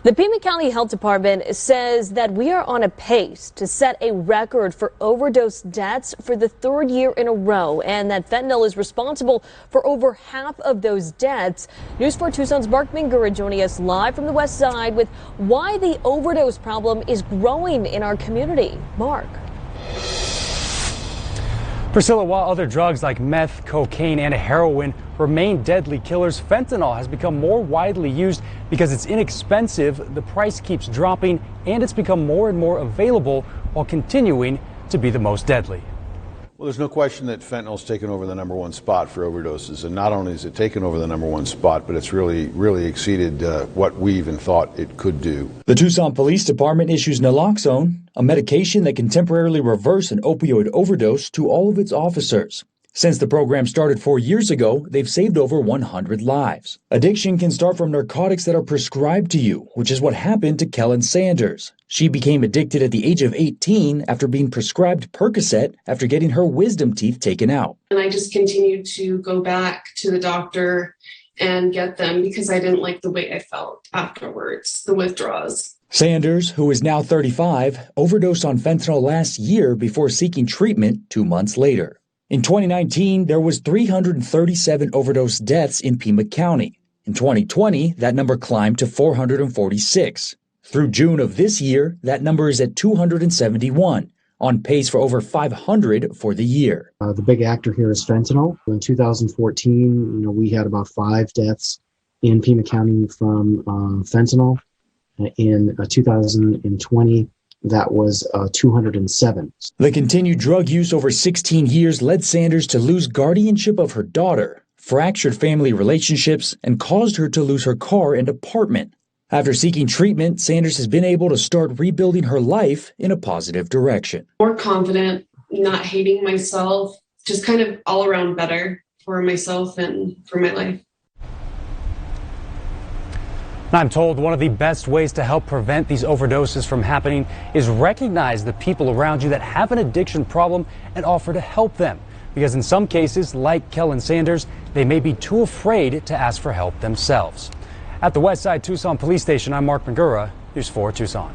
The Pima County Health Department says that we are on a pace to set a record for overdose deaths for the third year in a row, and that fentanyl is responsible for over half of those deaths. News 4 Tucson's Mark Mingura joining us live from the west side with why the overdose problem is growing in our community. Mark. Priscilla, while other drugs like meth, cocaine, and heroin remain deadly killers, fentanyl has become more widely used because it's inexpensive, the price keeps dropping, and it's become more and more available while continuing to be the most deadly. Well, there's no question that fentanyl's taken over the #1 spot for overdoses, and not only has it taken over the #1 spot, but it's really exceeded what we even thought it could do. The Tucson Police Department issues naloxone, a medication that can temporarily reverse an opioid overdose, to all of its officers. Since the program started 4 years ago, they've saved over 100 lives. Addiction can start from narcotics that are prescribed to you, which is what happened to Kellen Sanders. She became addicted at the age of 18 after being prescribed Percocet after getting her wisdom teeth taken out. And I just continued to go back to the doctor and get them because I didn't like the way I felt afterwards, the withdrawals. Sanders, who is now 35, overdosed on fentanyl last year before seeking treatment 2 months later. In 2019, there was 337 overdose deaths in Pima County. In 2020, that number climbed to 446. Through June of this year, that number is at 271, on pace for over 500 for the year. The big actor here is fentanyl. In 2014, we had about 5 deaths in Pima County from fentanyl. In 2020, that was 207. The continued drug use over 16 years led Sanders to lose guardianship of her daughter, fractured family relationships, and caused her to lose her car and apartment. After seeking treatment, Sanders has been able to start rebuilding her life in a positive direction. More confident, not hating myself, just kind of all around better for myself and for my life. I'm told one of the best ways to help prevent these overdoses from happening is recognize the people around you that have an addiction problem and offer to help them. Because in some cases, like Kellen Sanders, they may be too afraid to ask for help themselves. At the Westside Tucson Police Station, I'm Mark Mingura, News 4 Tucson.